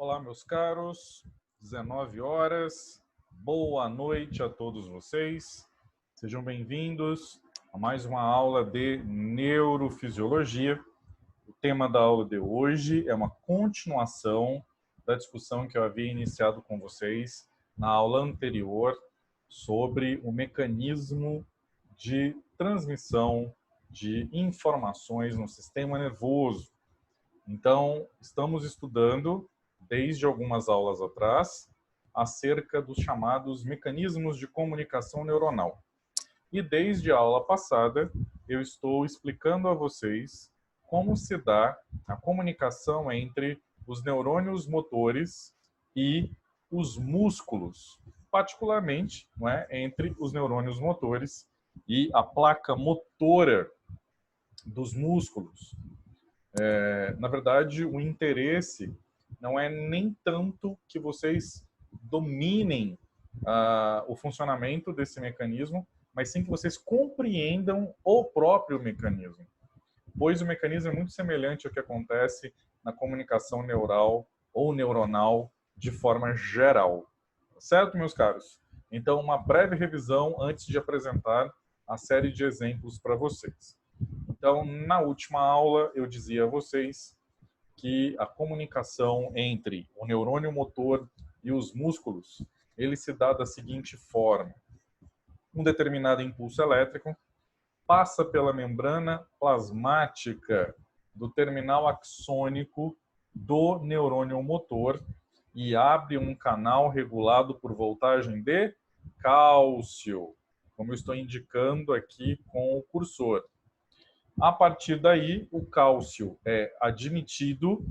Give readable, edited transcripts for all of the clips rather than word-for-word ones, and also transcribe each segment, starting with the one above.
Olá, meus caros, 19 horas, boa noite a todos vocês. Sejam bem-vindos a mais uma aula de neurofisiologia. O tema da aula de hoje é uma continuação da discussão que eu havia iniciado com vocês na aula anterior sobre o mecanismo de transmissão de informações no sistema nervoso. Então, estamos estudando, desde algumas aulas atrás, acerca dos chamados mecanismos de comunicação neuronal. E desde a aula passada, eu estou explicando a vocês como se dá a comunicação entre os neurônios motores e os músculos, particularmente, não é, entre os neurônios motores e a placa motora dos músculos. Na verdade, o interesse não é nem tanto que vocês dominem o funcionamento desse mecanismo, mas sim que vocês compreendam o próprio mecanismo, pois o mecanismo é muito semelhante ao que acontece na comunicação neural ou neuronal de forma geral. Certo, meus caros? Então, uma breve revisão antes de apresentar a série de exemplos para vocês. Então, na última aula, eu dizia a vocês que a comunicação entre o neurônio motor e os músculos, ele se dá da seguinte forma. Um determinado impulso elétrico passa pela membrana plasmática do terminal axônico do neurônio motor e abre um canal regulado por voltagem de cálcio, como eu estou indicando aqui com o cursor. A partir daí, o cálcio é admitido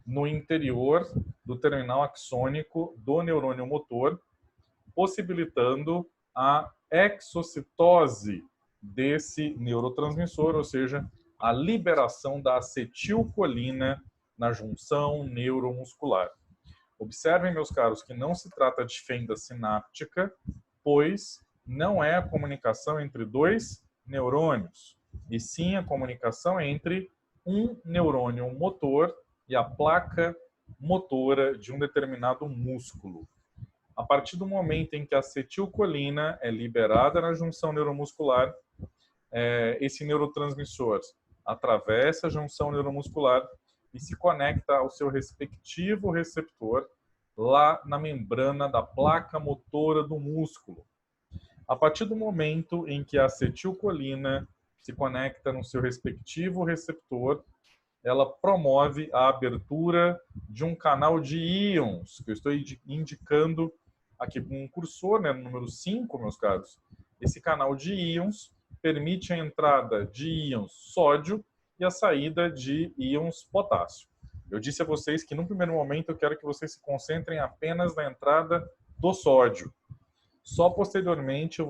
no interior do terminal axônico do neurônio motor, possibilitando a exocitose desse neurotransmissor, ou seja, a liberação da acetilcolina na junção neuromuscular. Observem, meus caros, que não se trata de fenda sináptica, pois não é a comunicação entre dois neurônios, e sim a comunicação entre um neurônio motor e a placa motora de um determinado músculo. A partir do momento em que a acetilcolina é liberada na junção neuromuscular, esse neurotransmissor atravessa a junção neuromuscular e se conecta ao seu respectivo receptor lá na membrana da placa motora do músculo. A partir do momento em que a acetilcolina se conecta no seu respectivo receptor, ela promove a abertura de um canal de íons, que eu estou indicando aqui com um cursor, né, no número 5, meus caros. Esse canal de íons permite a entrada de íons sódio e a saída de íons potássio. Eu disse a vocês que, no primeiro momento, eu quero que vocês se concentrem apenas na entrada do sódio. Só posteriormente eu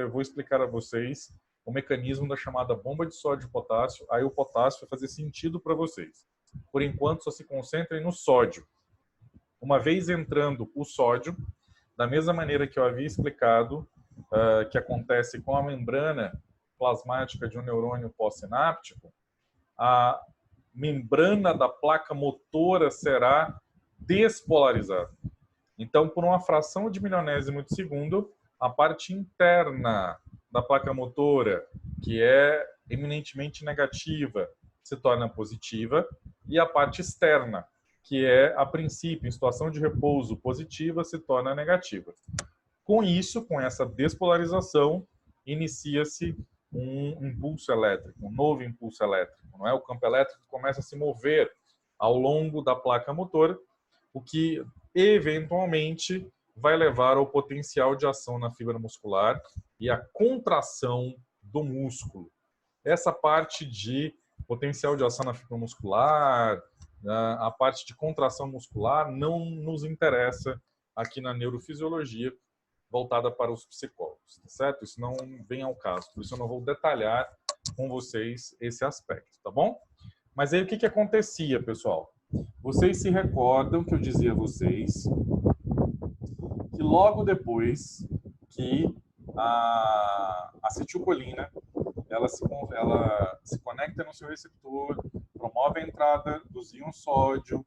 vou explicar a vocês o mecanismo da chamada bomba de sódio e potássio. Aí o potássio vai fazer sentido para vocês. Por enquanto, só se concentrem no sódio. Uma vez entrando o sódio, da mesma maneira que eu havia explicado, que acontece com a membrana plasmática de um neurônio pós-sináptico, a membrana da placa motora será despolarizada. Então, por uma fração de milionésimo de segundo, a parte interna da placa motora, que é eminentemente negativa, se torna positiva, e a parte externa, que é, a princípio, em situação de repouso positiva, se torna negativa. Com isso, com essa despolarização, inicia-se um impulso elétrico, um novo impulso elétrico. Não é? O campo elétrico começa a se mover ao longo da placa motora, o que eventualmente vai levar ao potencial de ação na fibra muscular e à contração do músculo. Essa parte de potencial de ação na fibra muscular, a parte de contração muscular, não nos interessa aqui na neurofisiologia, voltada para os psicólogos, tá certo? Isso não vem ao caso, por isso eu não vou detalhar com vocês esse aspecto, tá bom? Mas aí o que acontecia, pessoal? Vocês se recordam que eu dizia a vocês que logo depois que a acetilcolina ela se conecta no seu receptor, promove a entrada dos íons sódio,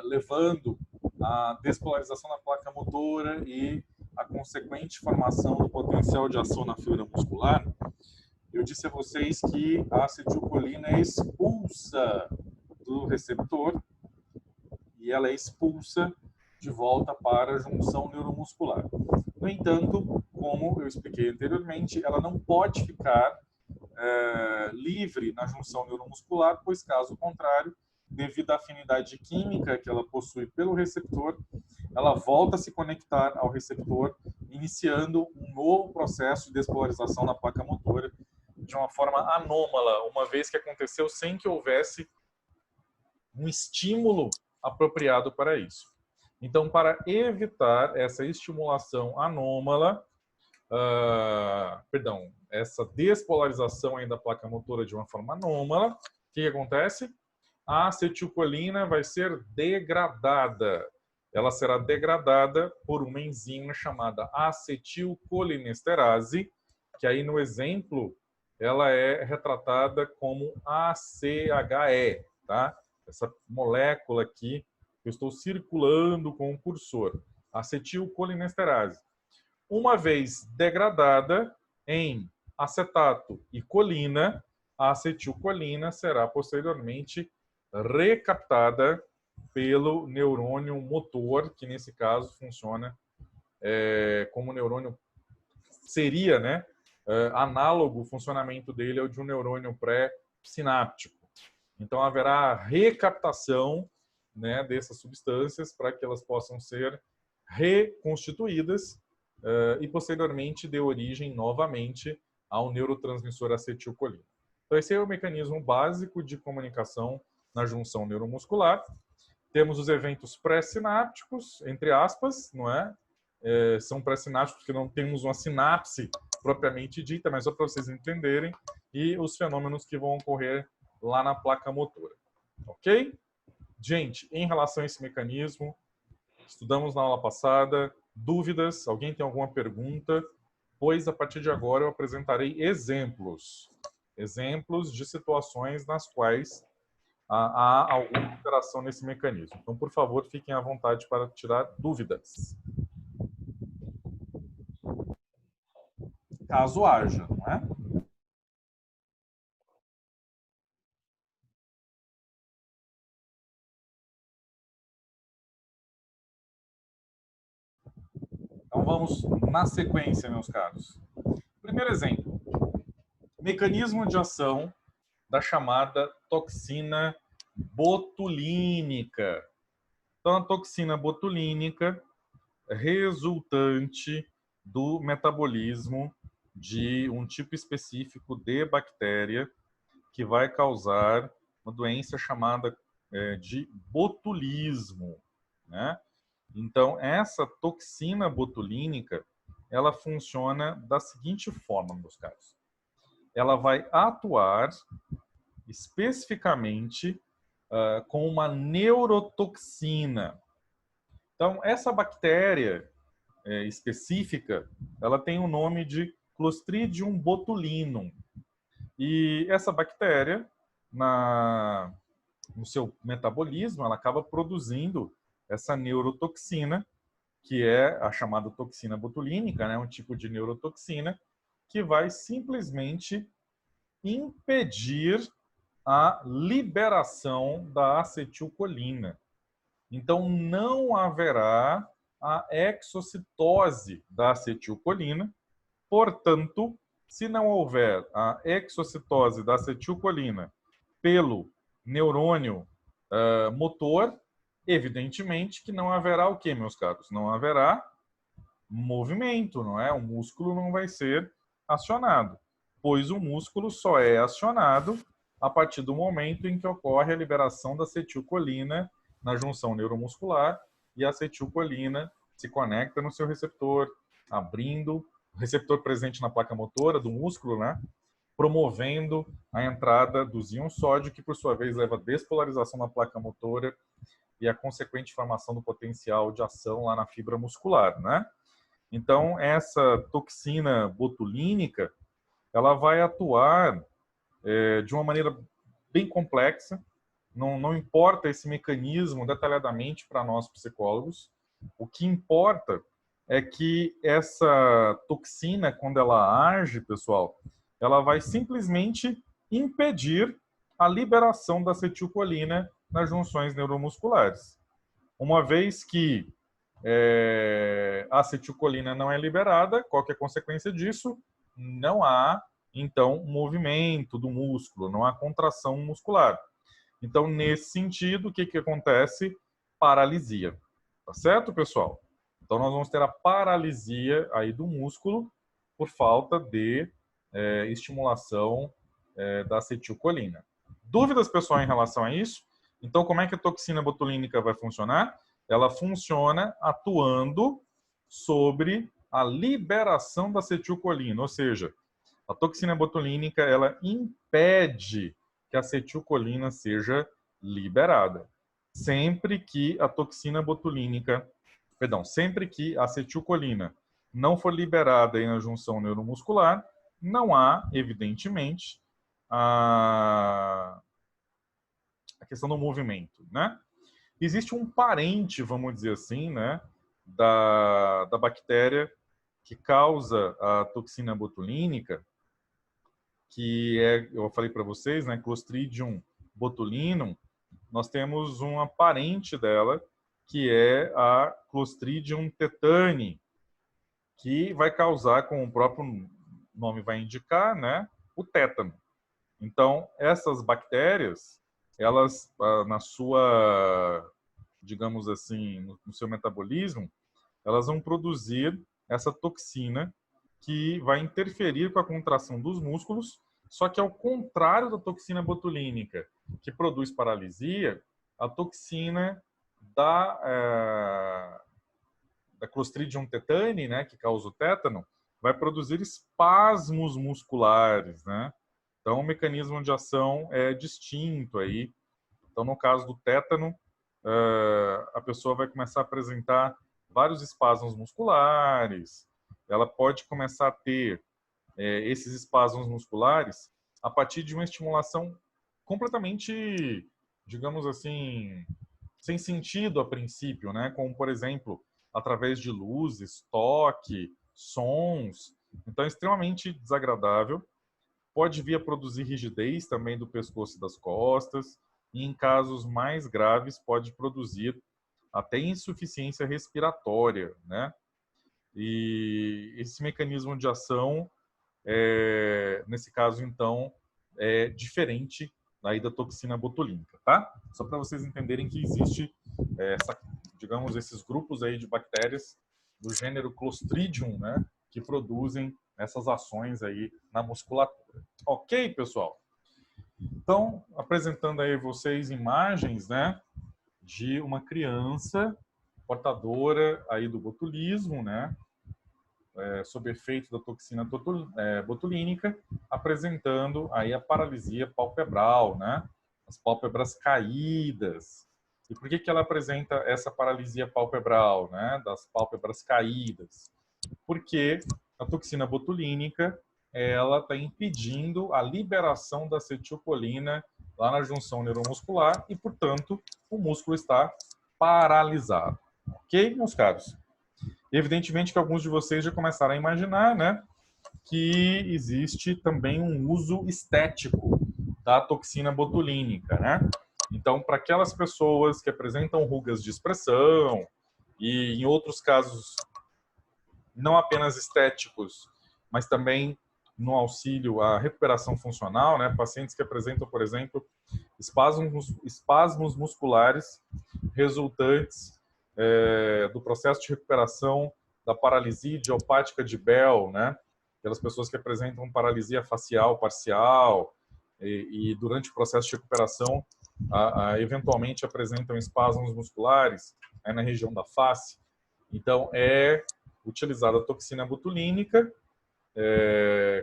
levando à despolarização da placa motora e a consequente formação do potencial de ação na fibra muscular, eu disse a vocês que a acetilcolina é expulsa do receptor e ela é expulsa de volta para a junção neuromuscular. No entanto, como eu expliquei anteriormente, ela não pode ficar livre na junção neuromuscular, pois caso contrário, devido à afinidade química que ela possui pelo receptor, ela volta a se conectar ao receptor, iniciando um novo processo de despolarização na placa motora de uma forma anômala, uma vez que aconteceu sem que houvesse um estímulo apropriado para isso. Então, para evitar essa estimulação anômala, essa despolarização aí da placa motora de uma forma anômala, o que acontece? A acetilcolina vai ser degradada. Ela será degradada por uma enzima chamada acetilcolinesterase, que aí no exemplo ela é retratada como ACHE, tá? Essa molécula aqui que eu estou circulando com o cursor, acetilcolinesterase. Uma vez degradada em acetato e colina, a acetilcolina será posteriormente recaptada pelo neurônio motor, que nesse caso funciona como neurônio seria, né, análogo, o funcionamento dele é o de um neurônio pré-sináptico. Então haverá recaptação, né, dessas substâncias para que elas possam ser reconstituídas e posteriormente dê origem novamente ao neurotransmissor acetilcolina. Então esse é o mecanismo básico de comunicação na junção neuromuscular. Temos os eventos pré-sinápticos, entre aspas, não é? São pré-sinápticos porque não temos uma sinapse propriamente dita, mas só para vocês entenderem, e os fenômenos que vão ocorrer lá na placa motora. Ok? Gente, em relação a esse mecanismo, estudamos na aula passada. Dúvidas? Alguém tem alguma pergunta? Pois a partir de agora eu apresentarei exemplos de situações nas quais há alguma alteração nesse mecanismo. Então, por favor, fiquem à vontade para tirar dúvidas. Caso haja, não é? Então, vamos na sequência, meus caros. Primeiro exemplo. Mecanismo de ação da chamada toxina botulínica. Então, a toxina botulínica resultante do metabolismo de um tipo específico de bactéria que vai causar uma doença chamada de botulismo, né? Então, essa toxina botulínica, ela funciona da seguinte forma, meus caros. Ela vai atuar especificamente com uma neurotoxina. Então, essa bactéria específica, ela tem o nome de Clostridium botulinum. E essa bactéria, no seu metabolismo, ela acaba produzindo essa neurotoxina, que é a chamada toxina botulínica, né? Um tipo de neurotoxina, que vai simplesmente impedir a liberação da acetilcolina. Então, não haverá a exocitose da acetilcolina. Portanto, se não houver a exocitose da acetilcolina pelo neurônio motor, evidentemente que não haverá o quê, meus caros? Não haverá movimento, não é? O músculo não vai ser acionado, pois o músculo só é acionado a partir do momento em que ocorre a liberação da acetilcolina na junção neuromuscular e a acetilcolina se conecta no seu receptor, abrindo o receptor presente na placa motora do músculo, né? Promovendo a entrada dos íons sódio, que por sua vez leva à despolarização na placa motora e a consequente formação do potencial de ação lá na fibra muscular, né? Então, essa toxina botulínica, ela vai atuar de uma maneira bem complexa, não importa esse mecanismo detalhadamente para nós psicólogos. O que importa é que essa toxina, quando ela age, pessoal, ela vai simplesmente impedir a liberação da acetilcolina nas junções neuromusculares. Uma vez que a acetilcolina não é liberada, qual que é a consequência disso? Não há, então, movimento do músculo, não há contração muscular. Então, nesse sentido, o que acontece? Paralisia. Tá certo, pessoal? Então, nós vamos ter a paralisia aí do músculo por falta de estimulação da acetilcolina. Dúvidas, pessoal, em relação a isso? Então, como é que a toxina botulínica vai funcionar? Ela funciona atuando sobre a liberação da acetilcolina, ou seja, a toxina botulínica ela impede que a acetilcolina seja liberada. Sempre que a toxina botulínica, sempre que a acetilcolina não for liberada aí na junção neuromuscular, não há, evidentemente, a questão do movimento, né? Existe um parente, vamos dizer assim, né, da bactéria que causa a toxina botulínica, que eu falei para vocês, né, Clostridium botulinum. Nós temos uma parente dela, que é a Clostridium tetani, que vai causar, como o próprio nome vai indicar, né, o tétano. Então, essas bactérias, elas, na sua, digamos assim, no seu metabolismo, elas vão produzir essa toxina que vai interferir com a contração dos músculos, só que ao contrário da toxina botulínica, que produz paralisia, a toxina da Clostridium tetani, né, que causa o tétano, vai produzir espasmos musculares, né? Então, o mecanismo de ação é distinto aí. Então, no caso do tétano, a pessoa vai começar a apresentar vários espasmos musculares. Ela pode começar a ter esses espasmos musculares a partir de uma estimulação completamente, digamos assim, sem sentido a princípio, né? Como, por exemplo, através de luzes, toque, sons. Então, é extremamente desagradável. Pode vir a produzir rigidez também do pescoço e das costas. E, em casos mais graves, pode produzir até insuficiência respiratória, né? E esse mecanismo de ação, nesse caso, então, é diferente aí da toxina botulínica, tá? Só para vocês entenderem que existe, digamos, esses grupos aí de bactérias do gênero Clostridium, né? Que produzem essas ações aí na musculatura. Ok, pessoal? Então, apresentando aí vocês imagens, né? De uma criança portadora aí do botulismo, né? Sob efeito da toxina botulínica, apresentando aí a paralisia palpebral, né? As pálpebras caídas. E por que ela apresenta essa paralisia palpebral, né? Das pálpebras caídas? Porque a toxina botulínica ela está impedindo a liberação da acetilcolina lá na junção neuromuscular e, portanto, o músculo está paralisado. Ok, meus caros? Evidentemente que alguns de vocês já começaram a imaginar, né, que existe também um uso estético da toxina botulínica, né? Então, para aquelas pessoas que apresentam rugas de expressão e, em outros casos, não apenas estéticos, mas também no auxílio à recuperação funcional, né? Pacientes que apresentam, por exemplo, espasmos musculares resultantes do processo de recuperação da paralisia idiopática de Bell, né? Aquelas pessoas que apresentam paralisia facial parcial e durante o processo de recuperação, eventualmente apresentam espasmos musculares na região da face. Então, é utilizada a toxina botulínica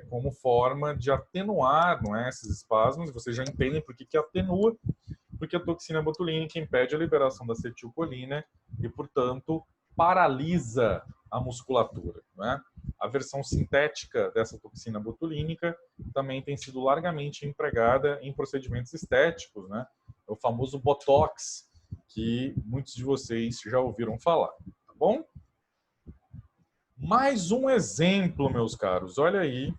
como forma de atenuar, não é, esses espasmos. Vocês já entendem por que atenua, porque a toxina botulínica impede a liberação da acetilcolina e, portanto, paralisa a musculatura, não é? A versão sintética dessa toxina botulínica também tem sido largamente empregada em procedimentos estéticos, né? é o famoso Botox, que muitos de vocês já ouviram falar, tá bom? Mais um exemplo, meus caros, olha aí,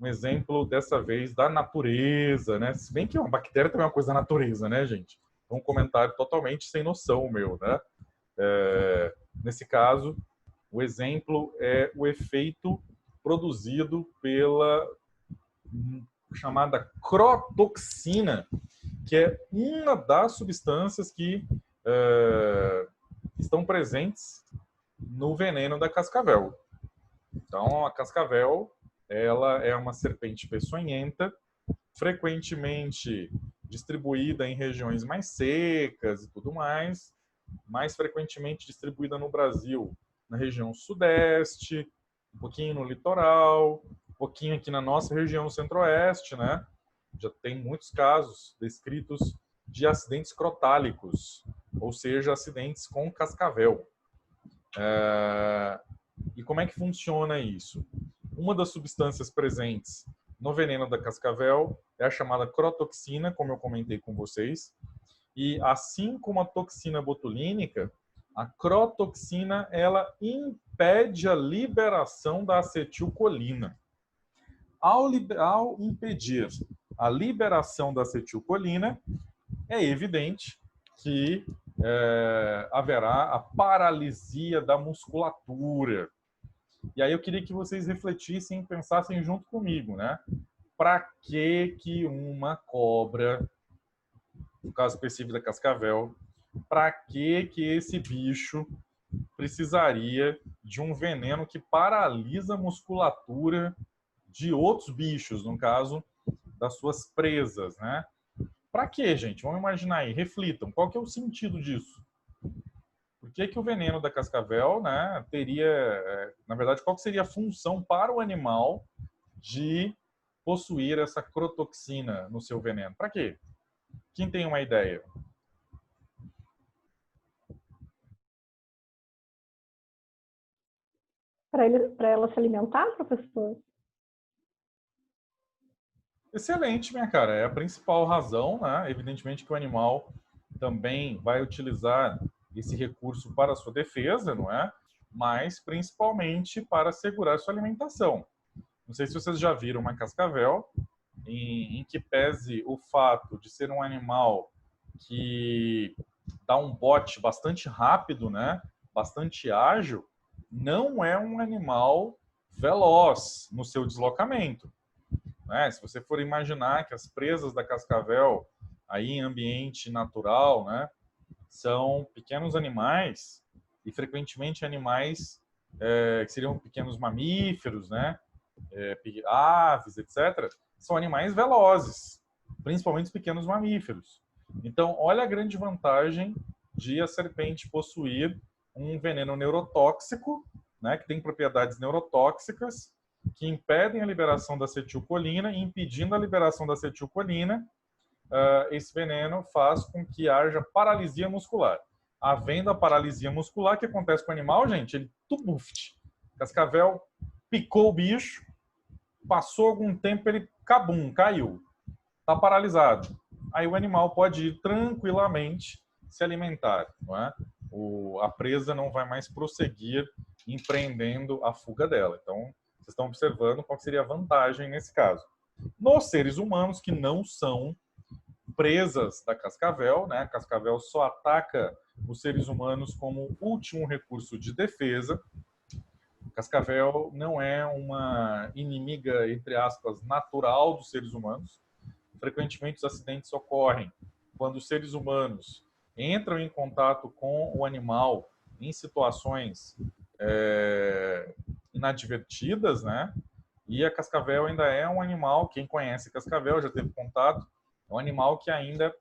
um exemplo dessa vez da natureza, né? Se bem que uma bactéria também é uma coisa da natureza, né, gente? É um comentário totalmente sem noção meu, né? Nesse caso, o exemplo é o efeito produzido pela chamada crotoxina, que é uma das substâncias que estão presentes no veneno da cascavel. Então, a cascavel, ela é uma serpente peçonhenta, frequentemente distribuída em regiões mais secas e tudo mais frequentemente distribuída no Brasil, na região sudeste, um pouquinho no litoral, um pouquinho aqui na nossa região centro-oeste, né? Já tem muitos casos descritos de acidentes crotálicos, ou seja, acidentes com cascavel. E como é que funciona isso? Uma das substâncias presentes no veneno da cascavel é a chamada crotoxina, como eu comentei com vocês. E assim como a toxina botulínica, a crotoxina ela impede a liberação da acetilcolina. Ao impedir a liberação da acetilcolina, é evidente que haverá a paralisia da musculatura. E aí eu queria que vocês refletissem e pensassem junto comigo, né? Para que uma cobra, no caso específico da cascavel, para que esse bicho precisaria de um veneno que paralisa a musculatura de outros bichos, no caso das suas presas, né? Para que, gente? Vamos imaginar aí, reflitam, qual que é o sentido disso? Por que o veneno da cascavel, né, teria, na verdade, qual que seria a função para o animal de possuir essa crotoxina no seu veneno? Para quê? Quem tem uma ideia? Para ela se alimentar, professor? Excelente, minha cara. É a principal razão, né? Evidentemente que o animal também vai utilizar esse recurso para a sua defesa, não é? Mas principalmente para assegurar sua alimentação. Não sei se vocês já viram uma cascavel, em que pese o fato de ser um animal que dá um bote bastante rápido, né? Bastante ágil, não é um animal veloz no seu deslocamento. Né? Se você for imaginar que as presas da cascavel aí em ambiente natural, né, são pequenos animais e frequentemente animais que seriam pequenos mamíferos, né, aves, etc. São animais velozes, principalmente os pequenos mamíferos. Então, olha a grande vantagem de a serpente possuir um veneno neurotóxico, né, que tem propriedades neurotóxicas, que impedem a liberação da acetilcolina, e impedindo a liberação da acetilcolina, esse veneno faz com que haja paralisia muscular. Havendo a paralisia muscular, o que acontece com o animal, gente? Ele tubuft. Cascavel picou o bicho, passou algum tempo, ele cabum, caiu. Está paralisado. Aí o animal pode ir tranquilamente se alimentar, não é? A presa não vai mais prosseguir empreendendo a fuga dela. Então, vocês estão observando qual seria a vantagem nesse caso. Nos seres humanos que não são presas da cascavel, né? A cascavel só ataca os seres humanos como último recurso de defesa. A cascavel não é uma inimiga, entre aspas, natural dos seres humanos. Frequentemente os acidentes ocorrem quando os seres humanos entram em contato com o animal em situações inadvertidas, né? E a cascavel ainda é um animal, quem conhece cascavel já teve contato, é um animal que ainda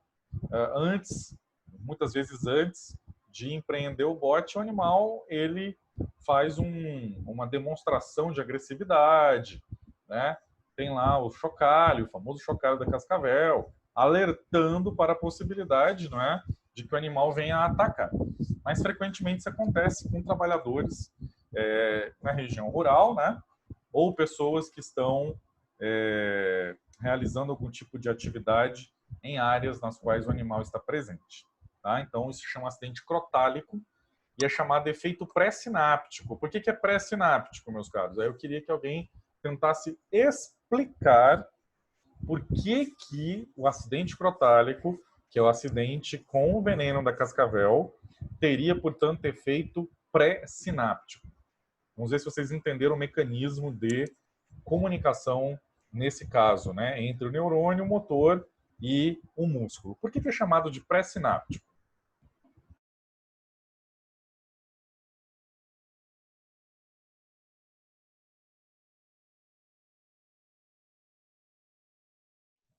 antes, muitas vezes antes de empreender o bote, o animal ele faz uma demonstração de agressividade, né? Tem lá o chocalho, o famoso chocalho da cascavel, alertando para a possibilidade, não é, de que o animal venha a atacar. Mas frequentemente isso acontece com trabalhadores na região rural, né? Ou pessoas que estão realizando algum tipo de atividade em áreas nas quais o animal está presente. Tá? Então, isso se chama acidente crotálico e é chamado efeito pré-sináptico. Por que é pré-sináptico, meus caros? Aí eu queria que alguém tentasse explicar por que o acidente crotálico, que é o acidente com o veneno da cascavel, teria, portanto, efeito pré-sináptico. Vamos ver se vocês entenderam o mecanismo de comunicação nesse caso, né, entre o neurônio motor e o músculo. Por que é chamado de pré-sináptico?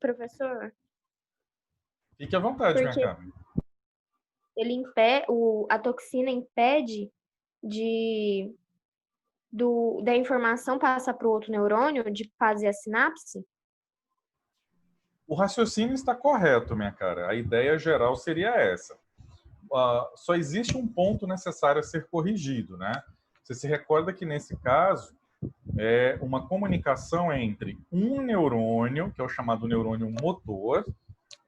Professor, Fique à vontade, minha porque cara. a toxina impede da informação passar para o outro neurônio, de fazer a sinapse? O raciocínio está correto, minha cara. A ideia geral seria essa. Só existe um ponto necessário a ser corrigido, né? Você se recorda que nesse caso é uma comunicação entre um neurônio, que é o chamado neurônio motor,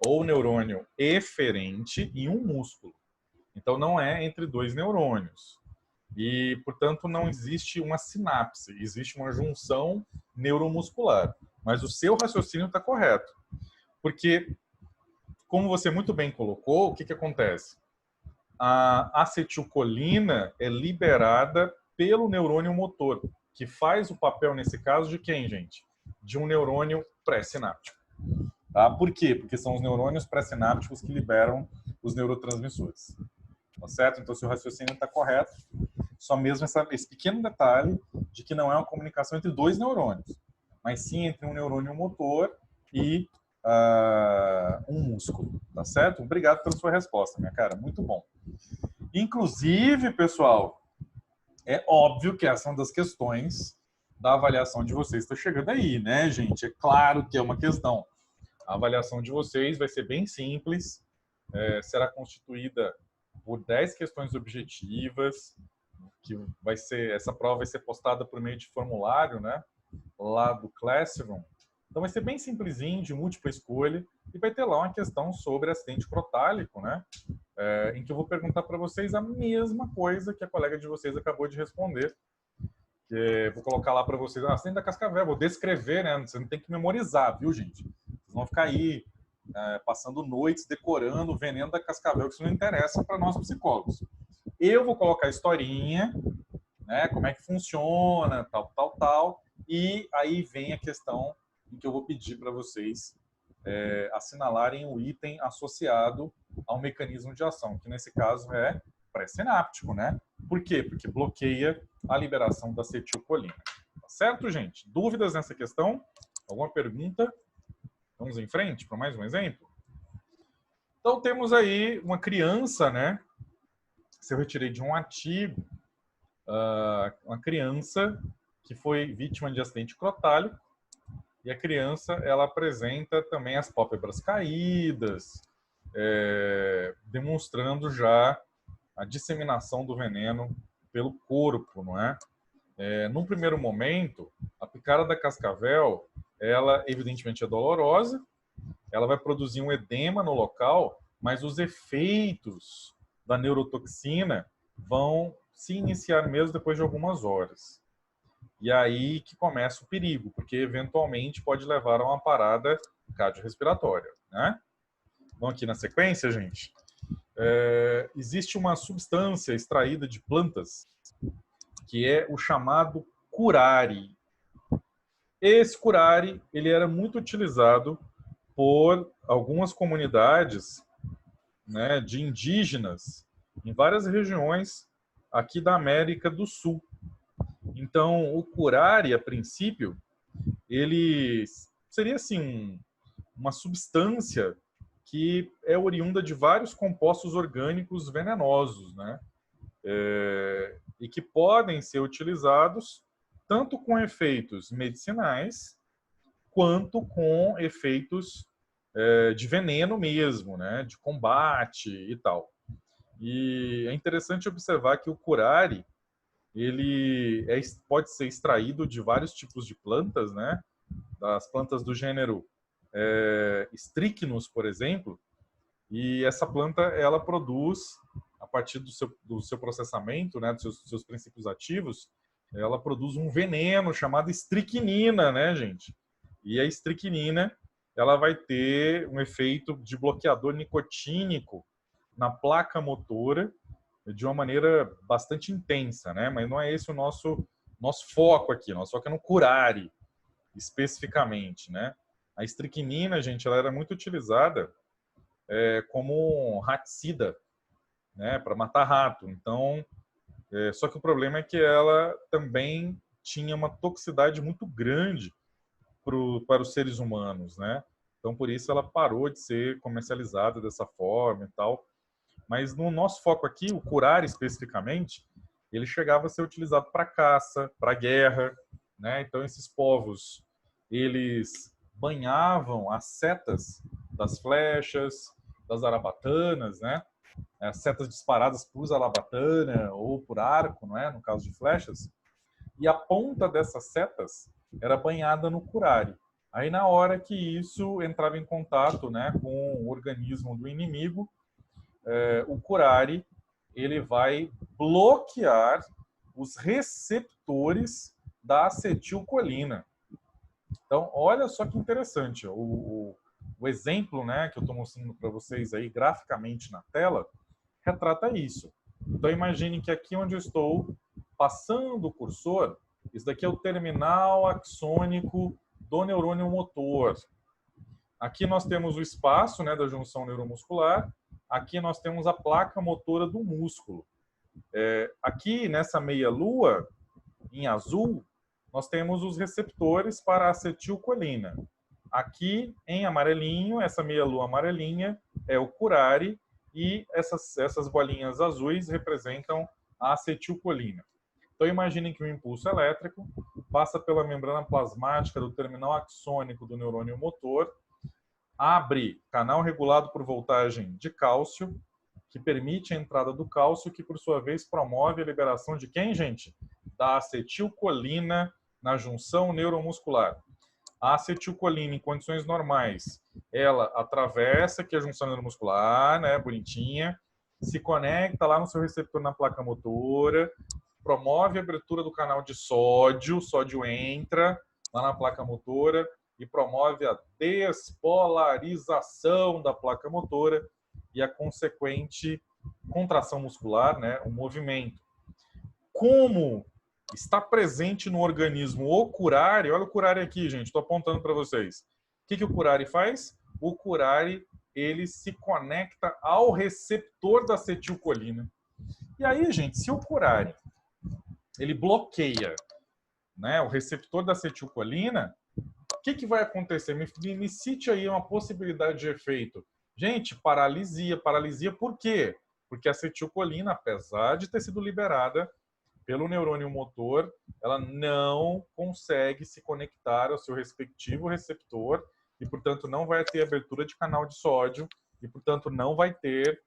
ou neurônio eferente, e um músculo. Então não é entre dois neurônios. E, portanto, não existe uma sinapse, existe uma junção neuromuscular. Mas o seu raciocínio está correto. Porque, como você muito bem colocou, o que acontece? A acetilcolina é liberada pelo neurônio motor, que faz o papel, nesse caso, de quem, gente? De um neurônio pré-sináptico. Tá? Por quê? Porque são os neurônios pré-sinápticos que liberam os neurotransmissores. Tá certo? Então, seu raciocínio está correto. Só mesmo esse pequeno detalhe de que não é uma comunicação entre dois neurônios, mas sim entre um neurônio motor e um músculo. Tá certo? Obrigado pela sua resposta, minha cara. Muito bom. Inclusive, pessoal, é óbvio que essa é uma das questões da avaliação de vocês que está chegando aí, né, gente? É claro que é uma questão. A avaliação de vocês vai ser bem simples, será constituída por 10 questões objetivas, que essa prova vai ser postada por meio de formulário, né, lá do Classroom. Então vai ser bem simplesinho, de múltipla escolha, e vai ter lá uma questão sobre acidente crotálico, né, em que eu vou perguntar para vocês a mesma coisa que a colega de vocês acabou de responder. Vou colocar lá para vocês, acidente da cascavel, vou descrever, né, você não tem que memorizar, viu, gente? Vocês vão ficar aí passando noites decorando o veneno da cascavel, que isso não interessa para nós psicólogos. Eu vou colocar a historinha, né, como é que funciona, tal, e aí vem a questão em que eu vou pedir para vocês assinalarem o item associado ao mecanismo de ação, que nesse caso é pré-sináptico, né? Por quê? Porque bloqueia a liberação da acetilcolina. Tá certo, gente? Dúvidas nessa questão? Alguma pergunta? Vamos em frente para mais um exemplo? Então, temos aí uma criança, né? Se eu retirei de um artigo, uma criança que foi vítima de acidente crotálico, e a criança, ela apresenta também as pálpebras caídas, demonstrando já a disseminação do veneno pelo corpo, não é? Num primeiro momento, a picada da cascavel, ela evidentemente é dolorosa, ela vai produzir um edema no local, mas os efeitos da neurotoxina vão se iniciar mesmo depois de algumas horas. E aí que começa o perigo, porque eventualmente pode levar a uma parada cardiorrespiratória, né? Então, aqui na sequência, gente, existe uma substância extraída de plantas que é o chamado curare. Esse curare, ele era muito utilizado por algumas comunidades, né, de indígenas em várias regiões aqui da América do Sul. Então, o curare, a princípio, ele seria assim uma substância que é oriunda de vários compostos orgânicos venenosos, né? E que podem ser utilizados tanto com efeitos medicinais quanto com efeitos de veneno mesmo, né? De combate e tal. E é interessante observar que o curare ele pode ser extraído de vários tipos de plantas, né? Das plantas do gênero Strychnus, por exemplo, e essa planta ela produz, a partir do seu processamento, né, dos seus princípios ativos, ela produz um veneno chamado estricnina, né, gente? E a estricnina ela vai ter um efeito de bloqueador nicotínico na placa motora de uma maneira bastante intensa, né? Mas não é esse o nosso foco aqui. Nosso foco é no curare, especificamente, né? A estricnina, gente, ela era muito utilizada como raticida, né? Para matar rato. Então, só que o problema é que ela também tinha uma toxicidade muito grande para os seres humanos, né? Então, por isso ela parou de ser comercializada dessa forma e tal. Mas no nosso foco aqui, o curare especificamente, ele chegava a ser utilizado para caça, para guerra, né? Então, esses povos, eles banhavam as setas das flechas, das zarabatanas, né? As setas disparadas por zarabatana ou por arco, não é? No caso de flechas. E a ponta dessas setas era banhada no curare. Aí, na hora que isso entrava em contato, né, com o organismo do inimigo, o curare ele vai bloquear os receptores da acetilcolina. Então, olha só que interessante. O exemplo, né, que eu estou mostrando para vocês aí graficamente na tela retrata isso. Então, imagine que aqui onde eu estou passando o cursor, isso daqui é o terminal axônico do neurônio motor. Aqui nós temos o espaço, né, da junção neuromuscular. Aqui nós temos a placa motora do músculo. Aqui nessa meia-lua, em azul, nós temos os receptores para acetilcolina. Aqui em amarelinho, essa meia-lua amarelinha é o curare e essas bolinhas azuis representam a acetilcolina. Então imaginem que o impulso elétrico passa pela membrana plasmática do terminal axônico do neurônio motor, abre canal regulado por voltagem de cálcio, que permite a entrada do cálcio, que por sua vez promove a liberação de quem, gente? Da acetilcolina na junção neuromuscular. A acetilcolina, em condições normais, ela atravessa aqui a junção neuromuscular, né, bonitinha, se conecta lá no seu receptor na placa motora, promove a abertura do canal de sódio, sódio entra lá na placa motora e promove a despolarização da placa motora e a consequente contração muscular, né, o movimento. Como está presente no organismo o curare, olha o curare aqui, gente, estou apontando para vocês. O que o curare faz? O curare, ele se conecta ao receptor da acetilcolina. E aí, gente, se o curare, ele bloqueia, né, o receptor da acetilcolina, o que vai acontecer? Me cite aí uma possibilidade de efeito. Gente, paralisia. Paralisia por quê? Porque a acetilcolina, apesar de ter sido liberada pelo neurônio motor, ela não consegue se conectar ao seu respectivo receptor e, portanto, não vai ter abertura de canal de sódio e, portanto, não vai ter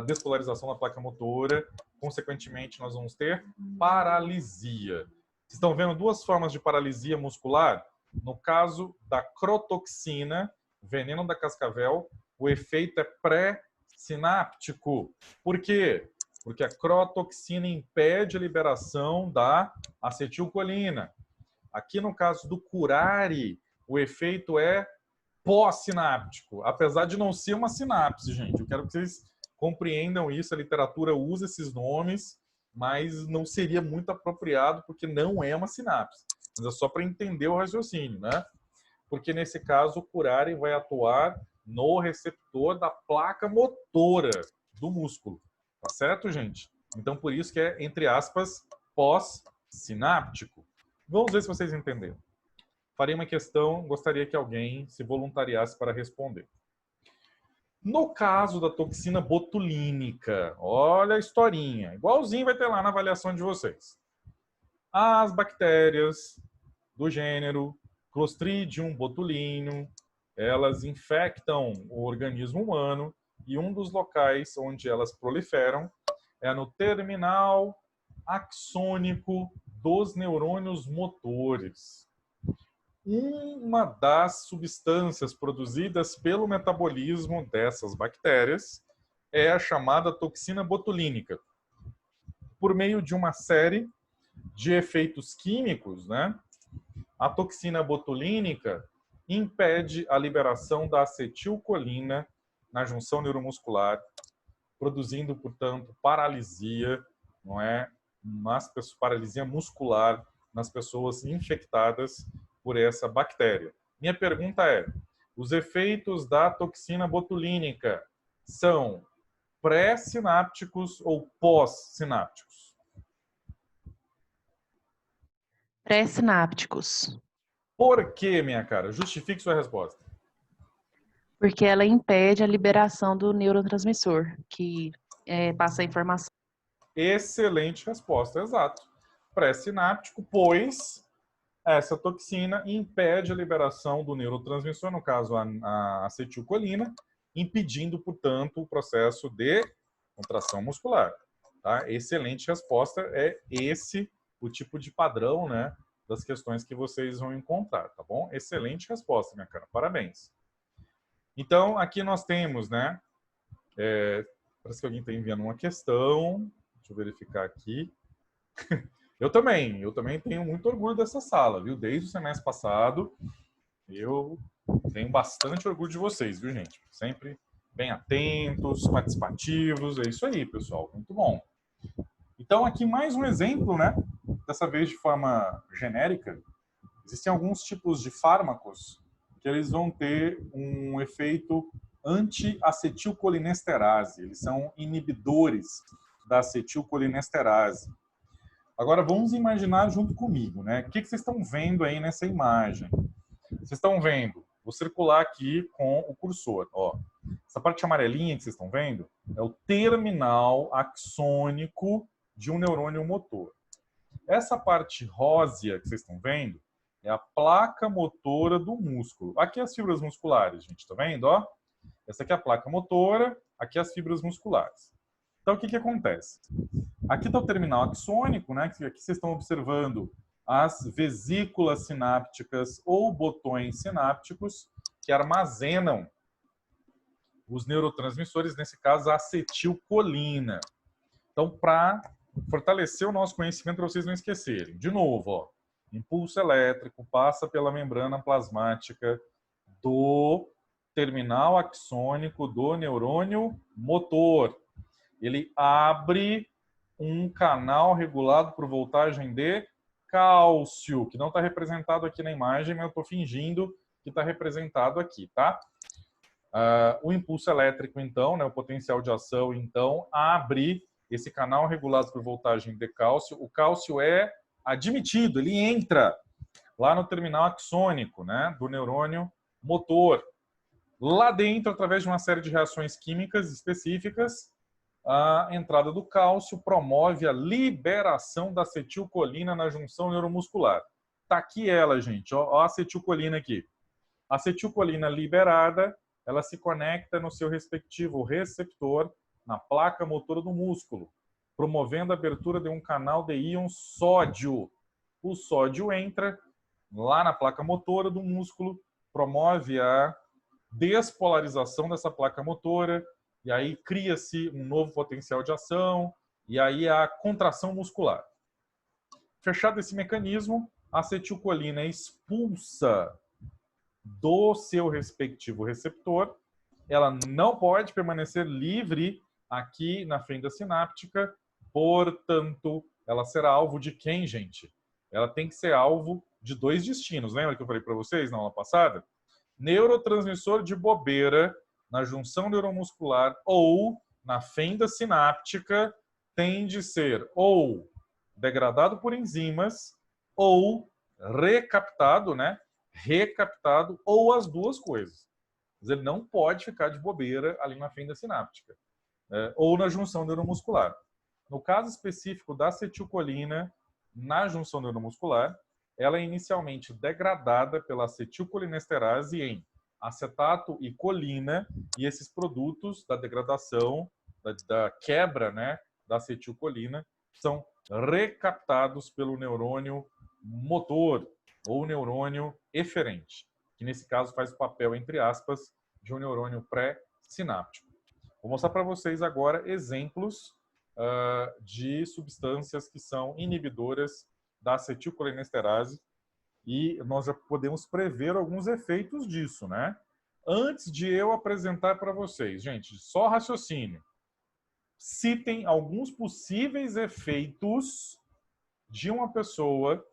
despolarização da placa motora. Consequentemente, nós vamos ter paralisia. Vocês estão vendo duas formas de paralisia muscular? No caso da crotoxina, veneno da cascavel, o efeito é pré-sináptico. Por quê? Porque a crotoxina impede a liberação da acetilcolina. Aqui no caso do curare, o efeito é pós-sináptico, apesar de não ser uma sinapse, gente. Eu quero que vocês compreendam isso, a literatura usa esses nomes, mas não seria muito apropriado porque não é uma sinapse. Mas é só para entender o raciocínio, né? Porque nesse caso o curare vai atuar no receptor da placa motora do músculo. Tá certo, gente? Então, por isso que é, entre aspas, pós-sináptico. Vamos ver se vocês entenderam. Farei uma questão, gostaria que alguém se voluntariasse para responder. No caso da toxina botulínica, olha a historinha. Igualzinho vai ter lá na avaliação de vocês. As bactérias do gênero Clostridium botulinum, elas infectam o organismo humano e um dos locais onde elas proliferam é no terminal axônico dos neurônios motores. uma das substâncias produzidas pelo metabolismo dessas bactérias é a chamada toxina botulínica. Por meio de uma série de efeitos químicos, né, a toxina botulínica impede a liberação da acetilcolina na junção neuromuscular, produzindo, portanto, paralisia, não é? Paralisia muscular nas pessoas infectadas por essa bactéria. Minha pergunta é: os efeitos da toxina botulínica são pré-sinápticos ou pós-sinápticos? Pré-sinápticos. Por que, minha cara? Justifique sua resposta. Porque ela impede a liberação do neurotransmissor, que passa a informação. Excelente resposta, exato. Pré-sináptico, pois essa toxina impede a liberação do neurotransmissor, no caso a acetilcolina, impedindo, portanto, o processo de contração muscular. Tá? Excelente resposta, é esse o tipo de padrão, né, das questões que vocês vão encontrar, tá bom? Excelente resposta, minha cara, parabéns. Então, aqui nós temos, né, parece que alguém está enviando uma questão, deixa eu verificar aqui. Eu também tenho muito orgulho dessa sala, viu? Desde o semestre passado, eu tenho bastante orgulho de vocês, viu, gente? Sempre bem atentos, participativos, é isso aí, pessoal, muito bom. Então, aqui mais um exemplo, né? Dessa vez de forma genérica. Existem alguns tipos de fármacos que eles vão ter um efeito anti-acetilcolinesterase. Eles são inibidores da acetilcolinesterase. Agora, vamos imaginar junto comigo, né? O que vocês estão vendo aí nessa imagem? Vocês estão vendo, vou circular aqui com o cursor, ó. Essa parte amarelinha que vocês estão vendo é o terminal axônico de um neurônio motor. Essa parte rósea que vocês estão vendo é a placa motora do músculo. Aqui as fibras musculares, gente, tá vendo, ó? Essa aqui é a placa motora, aqui as fibras musculares. Então, o que acontece? Aqui está o terminal axônico, né? Aqui vocês estão observando as vesículas sinápticas ou botões sinápticos que armazenam os neurotransmissores, nesse caso a acetilcolina. Então, para fortalecer o nosso conhecimento, para vocês não esquecerem, de novo, ó, impulso elétrico passa pela membrana plasmática do terminal axônico do neurônio motor. Ele abre um canal regulado por voltagem de cálcio, que não está representado aqui na imagem, mas eu estou fingindo que está representado aqui, tá? O impulso elétrico, então, né, o potencial de ação, então, abre esse canal regulado por voltagem de cálcio. O cálcio é admitido, ele entra lá no terminal axônico, né, do neurônio motor. Lá dentro, através de uma série de reações químicas específicas, a entrada do cálcio promove a liberação da acetilcolina na junção neuromuscular. Tá aqui ela, gente, ó a acetilcolina aqui. A acetilcolina liberada, ela se conecta no seu respectivo receptor na placa motora do músculo, promovendo a abertura de um canal de íons sódio. O sódio entra lá na placa motora do músculo, promove a despolarização dessa placa motora, e aí cria-se um novo potencial de ação, e aí a contração muscular. Fechado esse mecanismo, a acetilcolina expulsa do seu respectivo receptor, ela não pode permanecer livre aqui na fenda sináptica, portanto, ela será alvo de quem, gente? Ela tem que ser alvo de dois destinos. Lembra que eu falei para vocês na aula passada? Neurotransmissor de bobeira na junção neuromuscular ou na fenda sináptica tem de ser ou degradado por enzimas ou recaptado, né? Recaptado, ou as duas coisas. Mas ele não pode ficar de bobeira ali na fenda sináptica, ou na junção neuromuscular. No caso específico da acetilcolina, na junção neuromuscular, ela é inicialmente degradada pela acetilcolinesterase em acetato e colina, e esses produtos da degradação, da quebra, né, da acetilcolina, são recaptados pelo neurônio motor. ou neurônio eferente, que nesse caso faz o papel, entre aspas, de um neurônio pré-sináptico. Vou mostrar para vocês agora exemplos de substâncias que são inibidoras da acetilcolinesterase e nós já podemos prever alguns efeitos disso, né? Antes de eu apresentar para vocês, gente, só raciocínio. Citem alguns possíveis efeitos de uma pessoa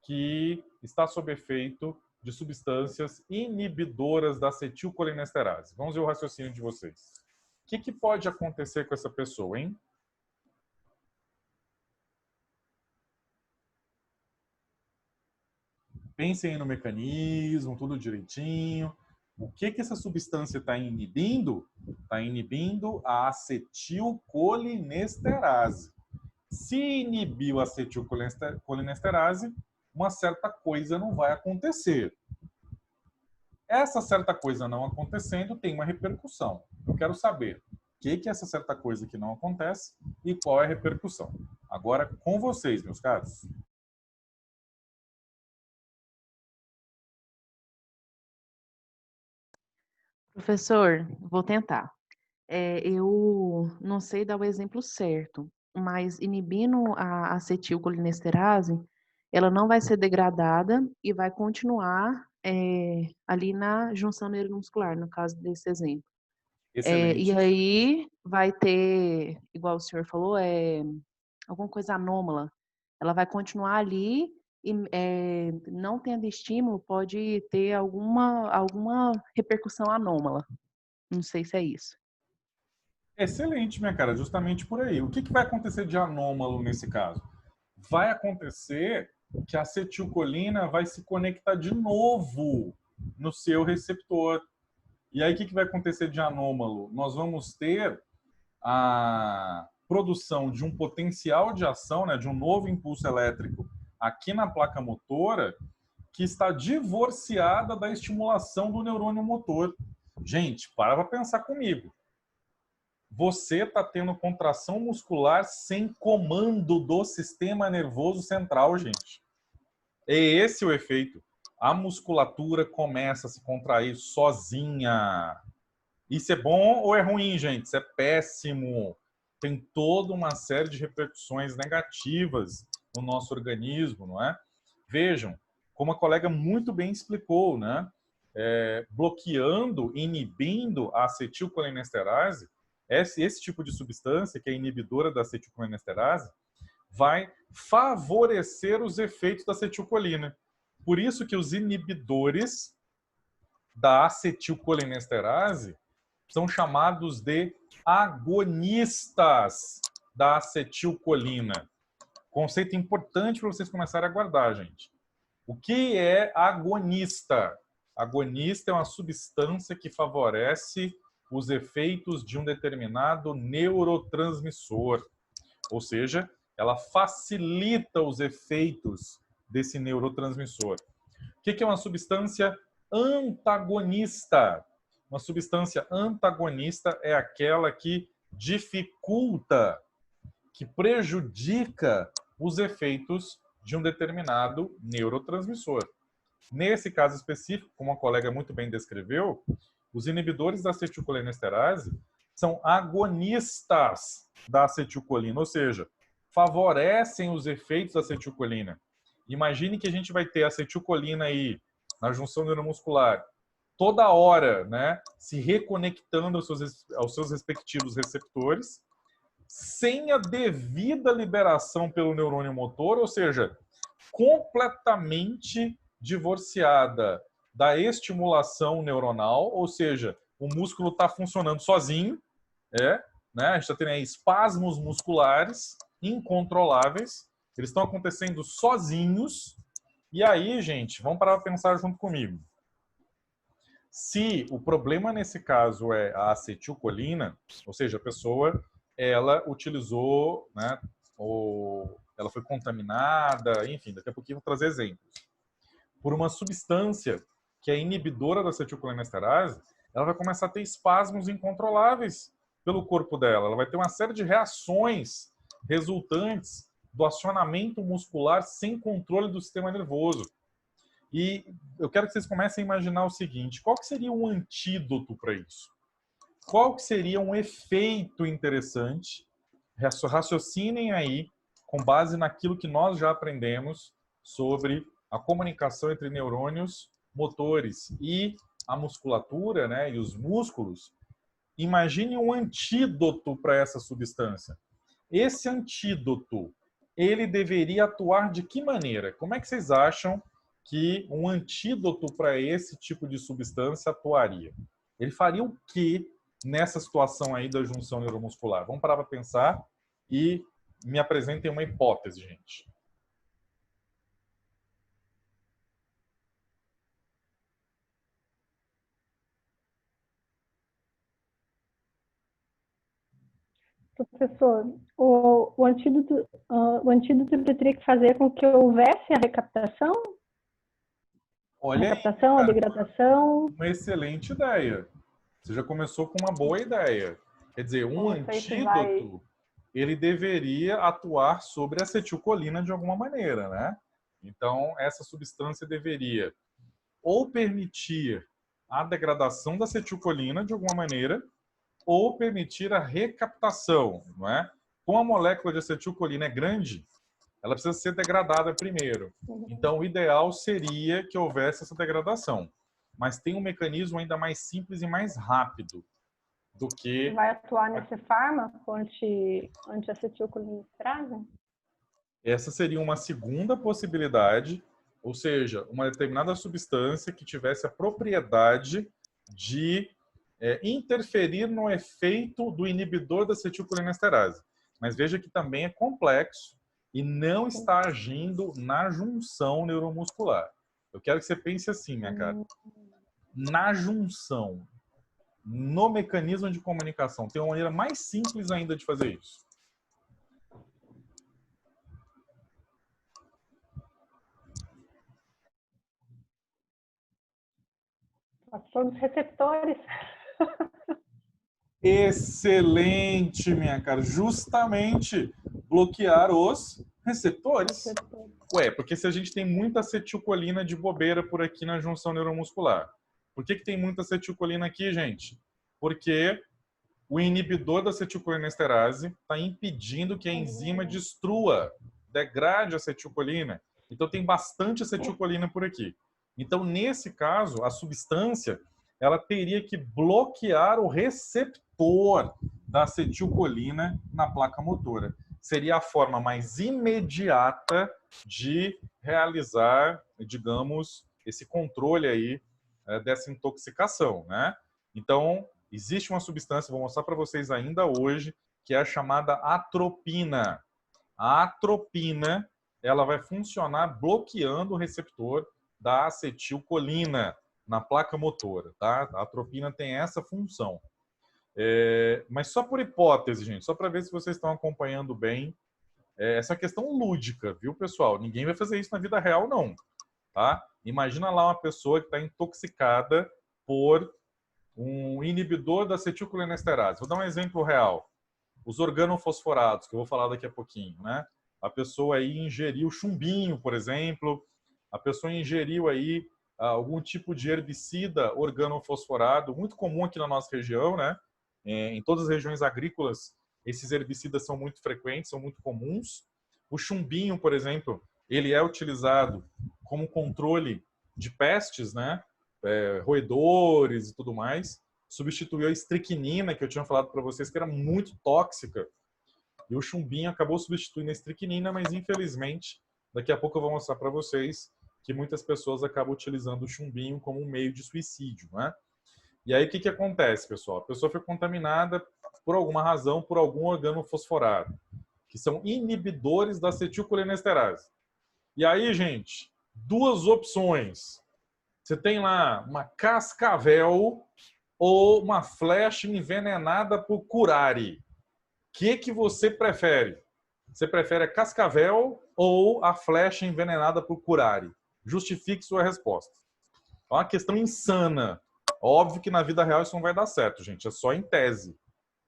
que está sob efeito de substâncias inibidoras da acetilcolinesterase. Vamos ver o raciocínio de vocês. O que pode acontecer com essa pessoa, hein? Pensem no mecanismo, tudo direitinho. O que essa substância está inibindo? Está inibindo a acetilcolinesterase. Se inibiu a acetilcolinesterase, uma certa coisa não vai acontecer. Essa certa coisa não acontecendo tem uma repercussão. Eu quero saber o que é essa certa coisa que não acontece e qual é a repercussão. Agora, com vocês, meus caros. Professor, vou tentar. Eu não sei dar o exemplo certo, mas inibindo a acetilcolinesterase, ela não vai ser degradada e vai continuar ali na junção neuromuscular, no caso desse exemplo. Excelente. E aí vai ter, igual o senhor falou, alguma coisa anômala. Ela vai continuar ali e não tendo estímulo, pode ter alguma repercussão anômala. Não sei se é isso. Excelente, minha cara, justamente por aí. O que vai acontecer de anômalo nesse caso? Vai acontecer que a acetilcolina vai se conectar de novo no seu receptor. E aí o que vai acontecer de anômalo? Nós vamos ter a produção de um potencial de ação, né, de um novo impulso elétrico aqui na placa motora, que está divorciada da estimulação do neurônio motor. Gente, para pensar comigo. Você está tendo contração muscular sem comando do sistema nervoso central, gente. É esse o efeito. A musculatura começa a se contrair sozinha. Isso é bom ou é ruim, gente? Isso é péssimo. Tem toda uma série de repercussões negativas no nosso organismo, não é? Vejam, como a colega muito bem explicou, né? Bloqueando, inibindo a acetilcolinesterase, esse tipo de substância, que é inibidora da acetilcolinesterase, vai favorecer os efeitos da acetilcolina. Por isso que os inibidores da acetilcolinesterase são chamados de agonistas da acetilcolina. Conceito importante para vocês começarem a guardar, gente. O que é agonista? Agonista é uma substância que favorece os efeitos de um determinado neurotransmissor. Ou seja, ela facilita os efeitos desse neurotransmissor. O que é uma substância antagonista? Uma substância antagonista é aquela que dificulta, que prejudica os efeitos de um determinado neurotransmissor. Nesse caso específico, como a colega muito bem descreveu, os inibidores da acetilcolinesterase são agonistas da acetilcolina, ou seja, favorecem os efeitos da acetilcolina. Imagine que a gente vai ter acetilcolina aí na junção neuromuscular toda hora, né, se reconectando aos seus respectivos receptores, sem a devida liberação pelo neurônio motor, ou seja, completamente divorciada da estimulação neuronal, ou seja, o músculo está funcionando sozinho, né? A gente está tendo aí espasmos musculares incontroláveis, eles estão acontecendo sozinhos, e aí, gente, vamos parar para pensar junto comigo. Se o problema nesse caso é a acetilcolina, ou seja, a pessoa ela utilizou, né, ou ela foi contaminada, enfim, daqui a pouquinho vou trazer exemplos, por uma substância que é inibidora da acetilcolinesterase, ela vai começar a ter espasmos incontroláveis pelo corpo dela. Ela vai ter uma série de reações resultantes do acionamento muscular sem controle do sistema nervoso. E eu quero que vocês comecem a imaginar o seguinte, qual que seria um antídoto para isso? Qual que seria um efeito interessante? Raciocinem aí, com base naquilo que nós já aprendemos sobre a comunicação entre neurônios motores e a musculatura, né, e os músculos. Imagine um antídoto para essa substância. Esse antídoto, ele deveria atuar de que maneira? Como é que vocês acham que um antídoto para esse tipo de substância atuaria? Ele faria o quê nessa situação aí da junção neuromuscular? Vamos parar para pensar e me apresentem uma hipótese, gente. Professor, o antídoto ele teria que fazer com que houvesse a recaptação? Olha aí, A degradação. uma excelente ideia. Você já começou com uma boa ideia. Quer dizer, um antídoto, ele deveria atuar sobre a acetilcolina de alguma maneira, né? Então, essa substância deveria ou permitir a degradação da acetilcolina de alguma maneira, ou permitir a recaptação, não é? Como a molécula de acetilcolina é grande, ela precisa ser degradada primeiro. Então, o ideal seria que houvesse essa degradação. Mas tem um mecanismo ainda mais simples e mais rápido do que... Vai atuar nesse fármaco anti-acetilcolinesterase? Essa seria uma segunda possibilidade, ou seja, uma determinada substância que tivesse a propriedade de interferir no efeito do inibidor da acetilcolinesterase. Mas veja que também é complexo e não está agindo na junção neuromuscular. Eu quero que você pense assim, minha cara. Na junção, no mecanismo de comunicação, tem uma maneira mais simples ainda de fazer isso. Todos os receptores. Excelente, minha cara. Justamente bloquear os receptores. Ué, porque se a gente tem muita acetilcolina de bobeira por aqui na junção neuromuscular. Por que tem muita acetilcolina aqui, gente? Porque o inibidor da acetilcolinesterase está impedindo que a enzima destrua, degrade a acetilcolina. Então tem bastante acetilcolina por aqui. Então, nesse caso, a substância ela teria que bloquear o receptor da acetilcolina na placa motora. Seria a forma mais imediata de realizar, digamos, esse controle aí dessa intoxicação, né? Então, existe uma substância, vou mostrar para vocês ainda hoje, que é a chamada atropina. A atropina, ela vai funcionar bloqueando o receptor da acetilcolina na placa motora, tá? A atropina tem essa função. Mas só por hipótese, gente, só para ver se vocês estão acompanhando bem essa questão lúdica, viu, pessoal? Ninguém vai fazer isso na vida real, não, tá? Imagina lá uma pessoa que está intoxicada por um inibidor da acetilcolinesterase. Vou dar um exemplo real. Os organofosforados, que eu vou falar daqui a pouquinho, né? A pessoa aí ingeriu chumbinho, por exemplo, a pessoa ingeriu aí algum tipo de herbicida organofosforado, muito comum aqui na nossa região, né? Em todas as regiões agrícolas, esses herbicidas são muito frequentes, são muito comuns. O chumbinho, por exemplo, ele é utilizado como controle de pestes, né? Roedores e tudo mais. Substituiu a estricnina, que eu tinha falado para vocês, que era muito tóxica. E o chumbinho acabou substituindo a estricnina, mas infelizmente, daqui a pouco eu vou mostrar para vocês que muitas pessoas acabam utilizando o chumbinho como um meio de suicídio, né? E aí o que acontece, pessoal? A pessoa foi contaminada por alguma razão por algum organofosforado, que são inibidores da acetilcolinesterase. E aí, gente, duas opções. Você tem lá uma cascavel ou uma flecha envenenada por curare. O que você prefere? Você prefere a cascavel ou a flecha envenenada por curare? Justifique sua resposta. É uma questão insana. Óbvio que na vida real isso não vai dar certo, gente. É só em tese.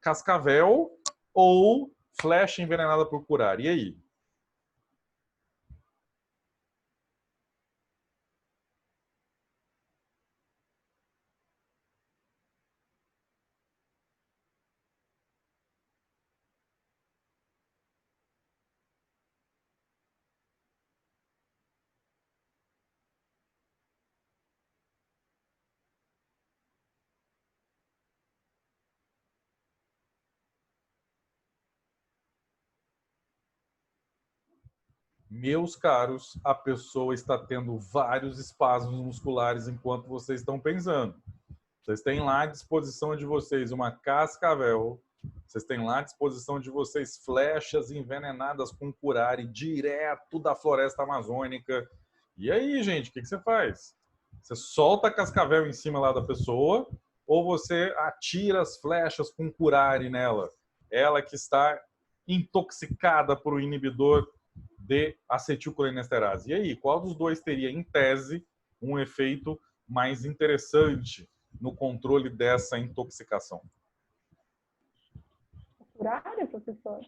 Cascavel ou flecha envenenada por curare? E aí? Meus caros, a pessoa está tendo vários espasmos musculares enquanto vocês estão pensando. Vocês têm lá à disposição de vocês uma cascavel, vocês têm lá à disposição de vocês flechas envenenadas com curare direto da floresta amazônica. E aí, gente, o que você faz? Você solta a cascavel em cima lá da pessoa ou você atira as flechas com curare nela? Ela que está intoxicada por um inibidor de acetilcolinesterase. E aí, qual dos dois teria, em tese, um efeito mais interessante no controle dessa intoxicação? Curário, professor?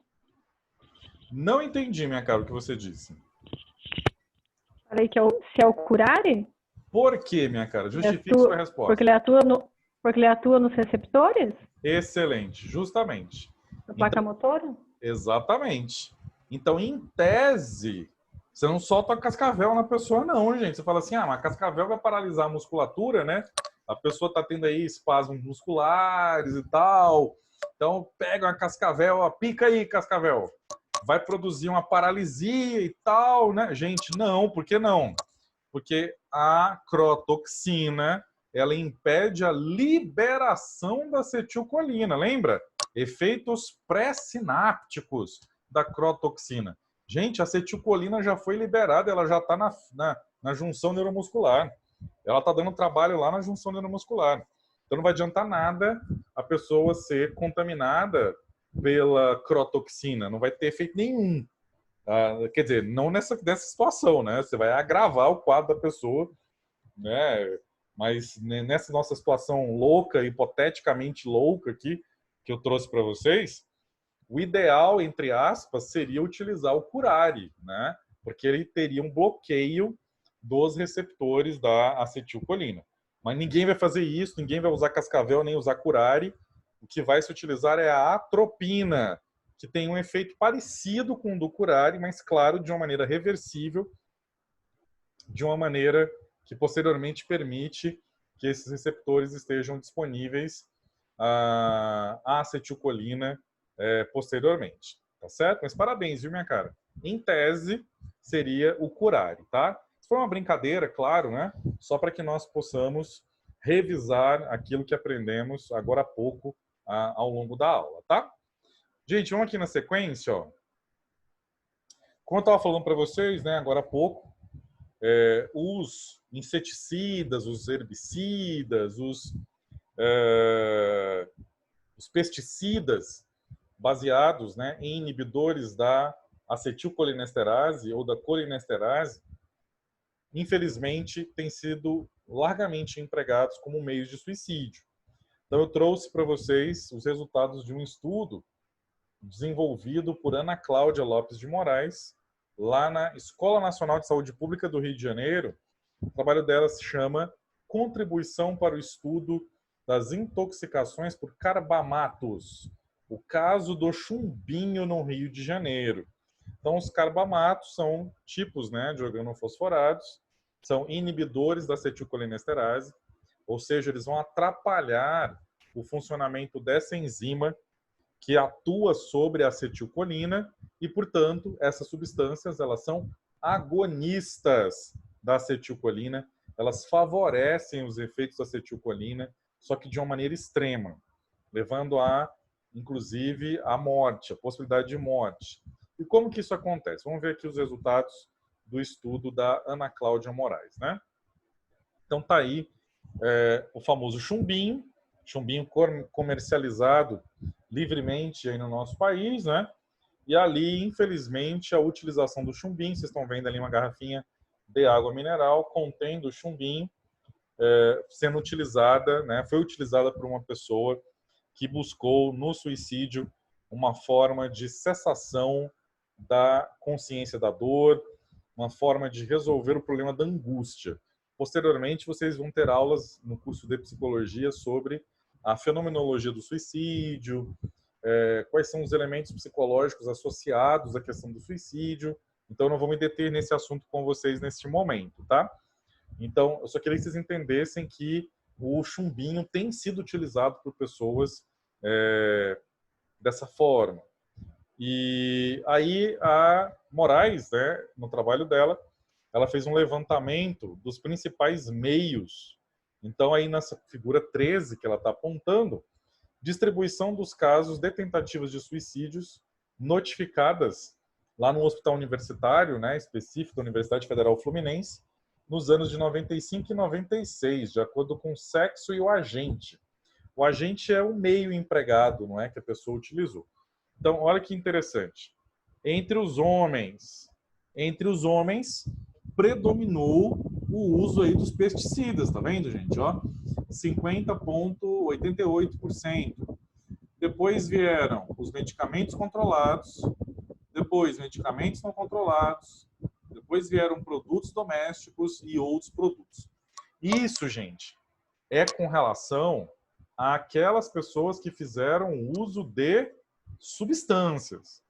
Não entendi, minha cara, o que você disse. Falei que se é o curare? Por quê, minha cara? Justifique sua resposta. Porque ele atua nos receptores? Excelente, justamente. Da placa motora? Exatamente. Então, em tese, você não solta a cascavel na pessoa, não, gente. Você fala assim, mas a cascavel vai paralisar a musculatura, né? A pessoa tá tendo aí espasmos musculares e tal. Então, pega uma cascavel, pica aí, cascavel. Vai produzir uma paralisia e tal, né? Gente, não. Por que não? Porque a crotoxina, ela impede a liberação da acetilcolina. Lembra? Efeitos pré-sinápticos da crotoxina. Gente, a acetilcolina já foi liberada, ela já está na junção neuromuscular. Ela está dando trabalho lá na junção neuromuscular. Então não vai adiantar nada a pessoa ser contaminada pela crotoxina. Não vai ter efeito nenhum. Quer dizer, não nessa situação, né? Você vai agravar o quadro da pessoa, né? Mas nessa nossa situação louca, hipoteticamente louca aqui, que eu trouxe para vocês, o ideal, entre aspas, seria utilizar o curare, né? Porque ele teria um bloqueio dos receptores da acetilcolina. Mas ninguém vai fazer isso, ninguém vai usar cascavel nem usar curare. O que vai se utilizar é a atropina, que tem um efeito parecido com o do curare, mas, claro, de uma maneira reversível, de uma maneira que posteriormente permite que esses receptores estejam disponíveis à acetilcolina posteriormente. Tá certo? Mas parabéns, viu, minha cara? Em tese, seria o curare, tá? Isso foi uma brincadeira, claro, né? Só para que nós possamos revisar aquilo que aprendemos agora há pouco ao longo da aula, tá? Gente, vamos aqui na sequência, ó. Como eu estava falando para vocês, né, agora há pouco, os inseticidas, os herbicidas, os pesticidas baseados, né, em inibidores da acetilcolinesterase ou da colinesterase, infelizmente, têm sido largamente empregados como meios de suicídio. Então, eu trouxe para vocês os resultados de um estudo desenvolvido por Ana Cláudia Lopes de Moraes, lá na Escola Nacional de Saúde Pública do Rio de Janeiro. O trabalho dela se chama Contribuição para o Estudo das Intoxicações por Carbamatos, o caso do chumbinho no Rio de Janeiro. Então, os carbamatos são tipos, né, de organofosforados, são inibidores da acetilcolinesterase, ou seja, eles vão atrapalhar o funcionamento dessa enzima que atua sobre a acetilcolina e, portanto, essas substâncias elas são agonistas da acetilcolina, elas favorecem os efeitos da acetilcolina, só que de uma maneira extrema, levando a, inclusive, a morte, a possibilidade de morte. E como que isso acontece? Vamos ver aqui os resultados do estudo da Ana Cláudia Moraes, né? Então tá aí o famoso chumbinho comercializado livremente aí no nosso país, né? E ali, infelizmente, a utilização do chumbinho, vocês estão vendo ali uma garrafinha de água mineral contendo chumbinho, sendo utilizada, né? Foi utilizada por uma pessoa que buscou no suicídio uma forma de cessação da consciência da dor, uma forma de resolver o problema da angústia. Posteriormente, vocês vão ter aulas no curso de psicologia sobre a fenomenologia do suicídio, quais são os elementos psicológicos associados à questão do suicídio. Então, eu não vou me deter nesse assunto com vocês neste momento, tá? Então, eu só queria que vocês entendessem que o chumbinho tem sido utilizado por pessoas dessa forma. E aí a Moraes, né, no trabalho dela, ela fez um levantamento dos principais meios. Então, aí nessa figura 13 que ela está apontando, distribuição dos casos de tentativas de suicídios notificadas lá no hospital universitário, né, específico da Universidade Federal Fluminense, nos anos de 95 e 96, de acordo com o sexo e o agente. O agente é o meio empregado, não é, que a pessoa utilizou. Então, olha que interessante. Entre os homens, predominou o uso aí dos pesticidas, tá vendo, gente? Ó, 50,88%. Depois vieram os medicamentos controlados, depois medicamentos não controlados, depois vieram produtos domésticos e outros produtos. Isso, gente, é com relação àquelas pessoas que fizeram uso de substâncias.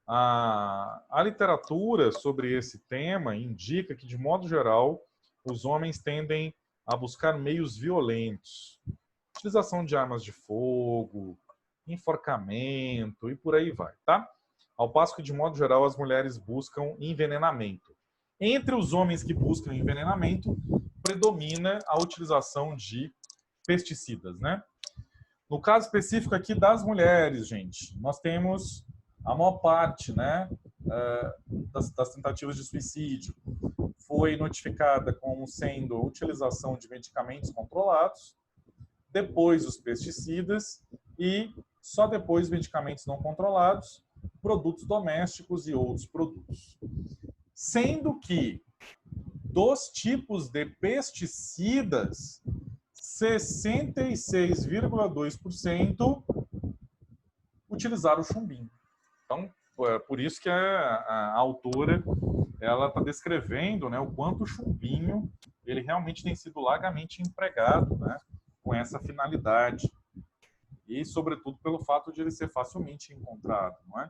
A literatura sobre esse tema indica que, de modo geral, os homens tendem a buscar meios violentos. Utilização de armas de fogo, enforcamento e por aí vai, tá? Ao passo que, de modo geral, as mulheres buscam envenenamento. Entre os homens que buscam envenenamento, predomina a utilização de pesticidas, né? No caso específico aqui das mulheres, gente, nós temos a maior parte, né, das tentativas de suicídio foi notificada como sendo a utilização de medicamentos controlados, depois os pesticidas e só depois medicamentos não controlados, produtos domésticos e outros produtos. Sendo que dos tipos de pesticidas, 66,2% utilizaram o chumbinho. Então, por isso que a autora ela está descrevendo, né, o quanto o chumbinho ele realmente tem sido largamente empregado, né, com essa finalidade. E, sobretudo, pelo fato de ele ser facilmente encontrado, não é?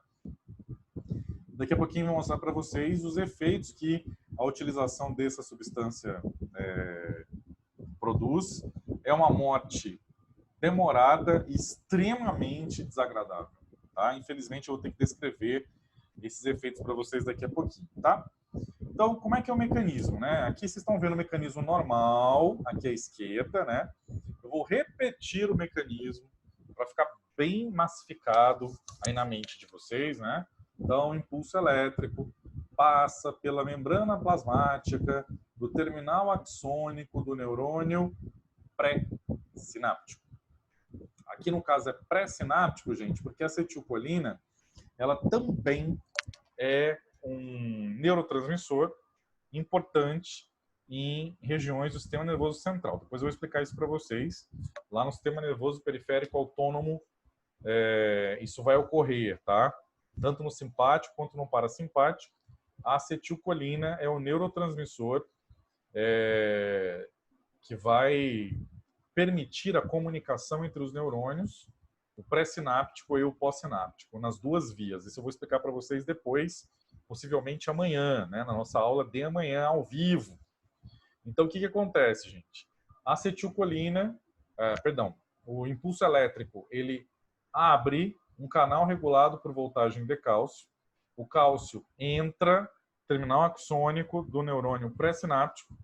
Daqui a pouquinho eu vou mostrar para vocês os efeitos que a utilização dessa substância produz. É uma morte demorada e extremamente desagradável. Tá? Infelizmente, eu vou ter que descrever esses efeitos para vocês daqui a pouquinho. Tá? Então, como é que é o mecanismo? Né? Aqui vocês estão vendo o mecanismo normal, aqui à esquerda. Né? Eu vou repetir o mecanismo para ficar bem massificado aí na mente de vocês. Né? Então, o impulso elétrico passa pela membrana plasmática do terminal axônico do neurônio pré-sináptico. Aqui no caso é pré-sináptico, gente, porque a acetilcolina ela também é um neurotransmissor importante em regiões do sistema nervoso central. Depois eu vou explicar isso para vocês. Lá no sistema nervoso periférico autônomo, isso vai ocorrer, tá? Tanto no simpático quanto no parasimpático. A acetilcolina é o neurotransmissor que vai permitir a comunicação entre os neurônios, o pré-sináptico e o pós-sináptico, nas duas vias. Isso eu vou explicar para vocês depois, possivelmente amanhã, né, na nossa aula de amanhã, ao vivo. Então, o que acontece, gente? A acetilcolina, o impulso elétrico, ele abre um canal regulado por voltagem de cálcio. O cálcio entra no terminal axônico do neurônio pré-sináptico,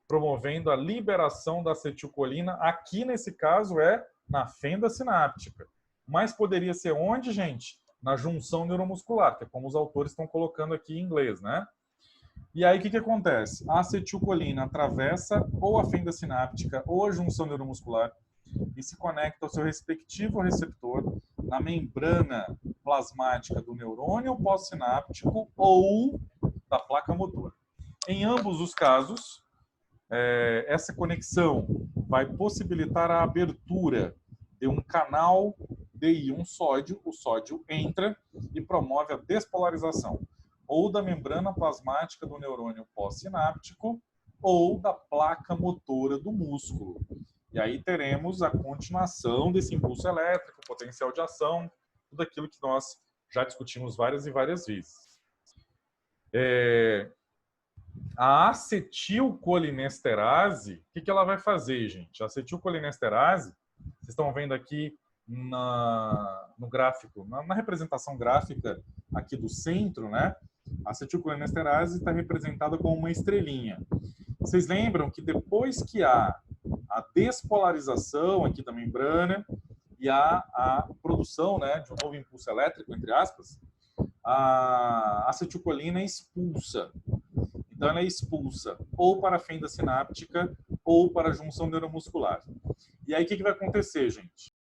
promovendo a liberação da acetilcolina. Aqui, nesse caso, é na fenda sináptica. Mas poderia ser onde, gente? Na junção neuromuscular, que é como os autores estão colocando aqui em inglês, né? E aí, o que acontece? A acetilcolina atravessa ou a fenda sináptica ou a junção neuromuscular e se conecta ao seu respectivo receptor na membrana plasmática do neurônio pós-sináptico ou da placa motora. Em ambos os casos, essa conexão vai possibilitar a abertura de um canal de íon sódio. O sódio entra e promove a despolarização ou da membrana plasmática do neurônio pós-sináptico ou da placa motora do músculo. E aí teremos a continuação desse impulso elétrico, potencial de ação, tudo aquilo que nós já discutimos várias e várias vezes. A acetilcolinesterase, o que ela vai fazer, gente? A acetilcolinesterase, vocês estão vendo aqui no gráfico, na representação gráfica aqui do centro, né? A acetilcolinesterase está representada como uma estrelinha. Vocês lembram que depois que há a despolarização aqui da membrana e há a produção, né, de um novo impulso elétrico, entre aspas, a acetilcolina expulsa. Então, ela é expulsa ou para a fenda sináptica ou para a junção neuromuscular. E aí, o que vai acontecer, gente?